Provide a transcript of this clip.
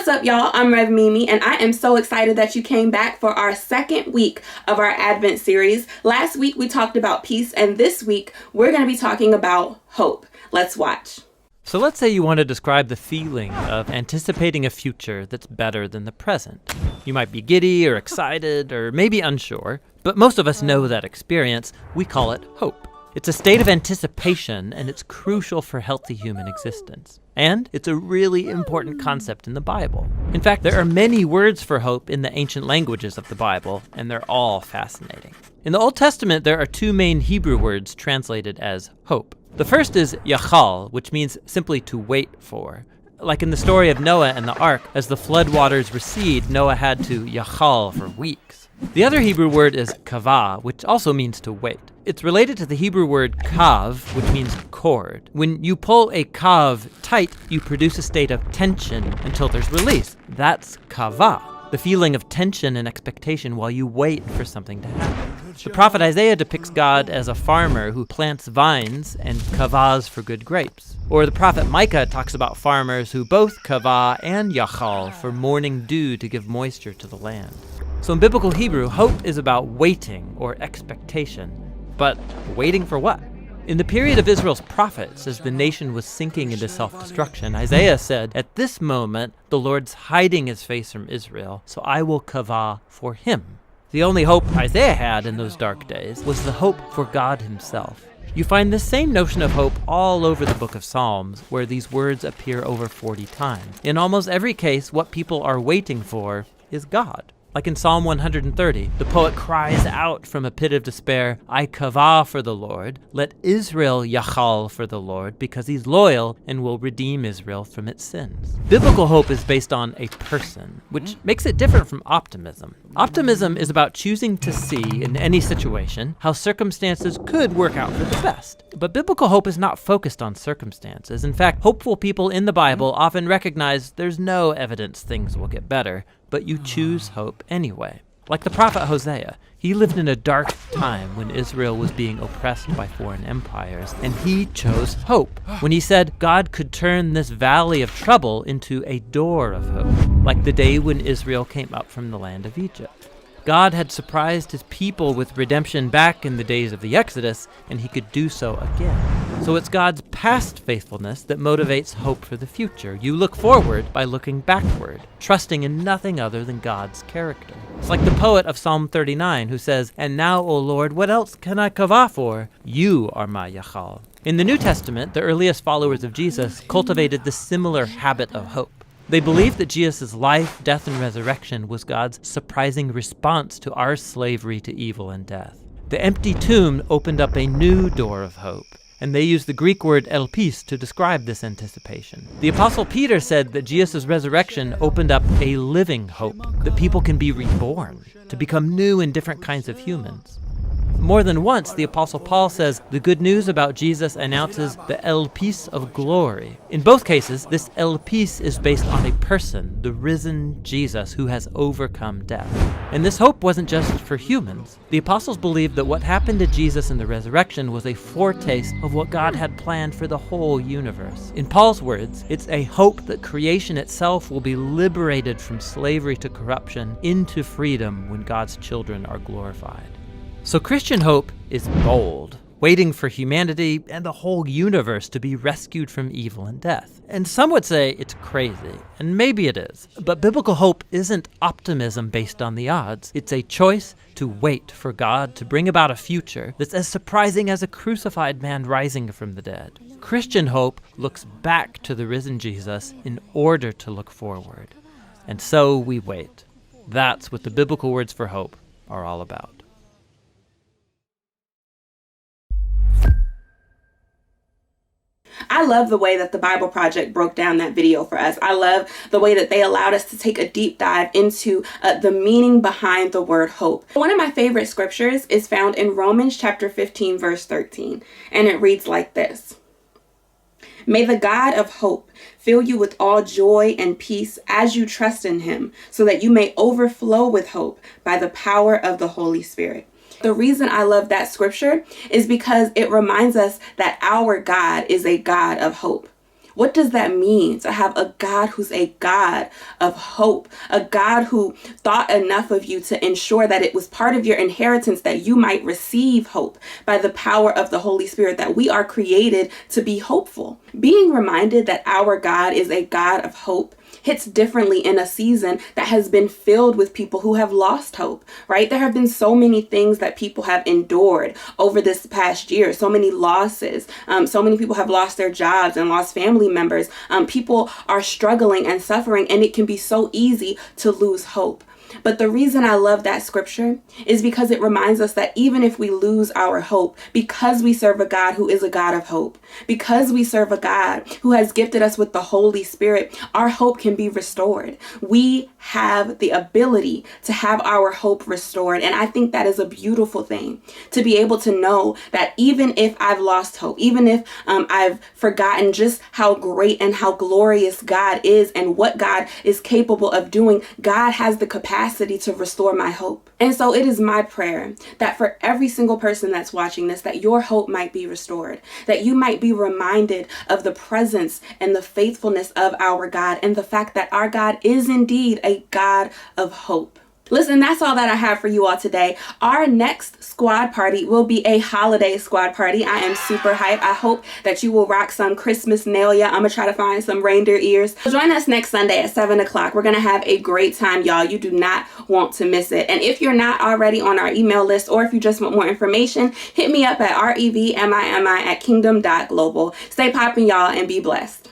What's up, y'all? I'm Rev Mimi, and I am so excited that you came back for our second week of our Advent series. Last week, we talked about peace, and this week, we're going to be talking about hope. Let's watch. So let's say you want to describe the feeling of anticipating a future that's better than the present. You might be giddy or excited or maybe unsure, but most of us know that experience. We call it hope. It's a state of anticipation, and it's crucial for healthy human existence. And it's a really important concept in the Bible. In fact, there are many words for hope in the ancient languages of the Bible, and they're all fascinating. In the Old Testament, there are two main Hebrew words translated as hope. The first is yachal, which means simply to wait for. Like in the story of Noah and the ark, as the flood waters recede, Noah had to yachal for weeks. The other Hebrew word is kavah, which also means to wait. It's related to the Hebrew word kav, which means cord. When you pull a kav tight, you produce a state of tension until there's release. That's kavah, the feeling of tension and expectation while you wait for something to happen. The prophet Isaiah depicts God as a farmer who plants vines and kavahs for good grapes. Or the prophet Micah talks about farmers who both kavah and yachal for morning dew to give moisture to the land. So in biblical Hebrew, hope is about waiting or expectation. But waiting for what? In the period of Israel's prophets, as the nation was sinking into self-destruction, Isaiah said, "At this moment, the Lord's hiding his face from Israel, so I will kavah for him." The only hope Isaiah had in those dark days was the hope for God himself. You find this same notion of hope all over the book of Psalms, where these words appear over 40 times. In almost every case, what people are waiting for is God. Like in Psalm 130, the poet cries out from a pit of despair, "I kavah for the Lord, let Israel yachal for the Lord, because he's loyal and will redeem Israel from its sins." Biblical hope is based on a person, which makes it different from optimism. Optimism is about choosing to see in any situation how circumstances could work out for the best. But biblical hope is not focused on circumstances. In fact, hopeful people in the Bible often recognize there's no evidence things will get better, but you choose hope anyway. Like the prophet Hosea, he lived in a dark time when Israel was being oppressed by foreign empires, and he chose hope when he said God could turn this valley of trouble into a door of hope, like the day when Israel came up from the land of Egypt. God had surprised his people with redemption back in the days of the Exodus, and he could do so again. So it's God's past faithfulness that motivates hope for the future. You look forward by looking backward, trusting in nothing other than God's character. It's like the poet of Psalm 39 who says, "And now, O Lord, what else can I kavah for? You are my yachal." In the New Testament, the earliest followers of Jesus cultivated this similar habit of hope. They believed that Jesus' life, death, and resurrection was God's surprising response to our slavery to evil and death. The empty tomb opened up a new door of hope, and they used the Greek word elpis to describe this anticipation. The Apostle Peter said that Jesus' resurrection opened up a living hope, that people can be reborn, to become new and different kinds of humans. More than once, the Apostle Paul says the good news about Jesus announces the elpis of glory. In both cases, this elpis is based on a person, the risen Jesus, who has overcome death. And this hope wasn't just for humans. The apostles believed that what happened to Jesus in the resurrection was a foretaste of what God had planned for the whole universe. In Paul's words, it's a hope that creation itself will be liberated from slavery to corruption into freedom when God's children are glorified. So Christian hope is bold, waiting for humanity and the whole universe to be rescued from evil and death. And some would say it's crazy, and maybe it is. But biblical hope isn't optimism based on the odds. It's a choice to wait for God to bring about a future that's as surprising as a crucified man rising from the dead. Christian hope looks back to the risen Jesus in order to look forward. And so we wait. That's what the biblical words for hope are all about. I love the way that the Bible Project broke down that video for us. I love the way that they allowed us to take a deep dive into the meaning behind the word hope. One of my favorite scriptures is found in Romans chapter 15, verse 13, and it reads like this. May the God of hope fill you with all joy and peace as you trust in him, so that you may overflow with hope by the power of the Holy Spirit. The reason I love that scripture is because it reminds us that our God is a God of hope. What does that mean to have a God who's a God of hope, a God who thought enough of you to ensure that it was part of your inheritance that you might receive hope by the power of the Holy Spirit, that we are created to be hopeful? Being reminded that our God is a God of hope hits differently in a season that has been filled with people who have lost hope, right? There have been so many things that people have endured over this past year, so many losses. So many people have lost their jobs and lost family members. People are struggling and suffering, and it can be so easy to lose hope. But the reason I love that scripture is because it reminds us that even if we lose our hope, because we serve a God who is a God of hope, because we serve a God who has gifted us with the Holy Spirit, our hope can be restored. We have the ability to have our hope restored. And I think that is a beautiful thing, to be able to know that even if I've lost hope, even if I've forgotten just how great and how glorious God is and what God is capable of doing, God has the capacity to restore my hope. And so it is my prayer that for every single person that's watching this, that your hope might be restored, that you might be reminded of the presence and the faithfulness of our God, and the fact that our God is indeed a God of hope. Listen, that's all that I have for you all today. Our next squad party will be a holiday squad party. I am super hyped. I hope that you will rock some Christmas nail. I'm gonna try to find some reindeer ears. So join us next Sunday at 7 o'clock. We're gonna have a great time, y'all. You do not want to miss it. And if you're not already on our email list, or if you just want more information, hit me up at revmimi@kingdom.global. Stay popping, y'all, and be blessed.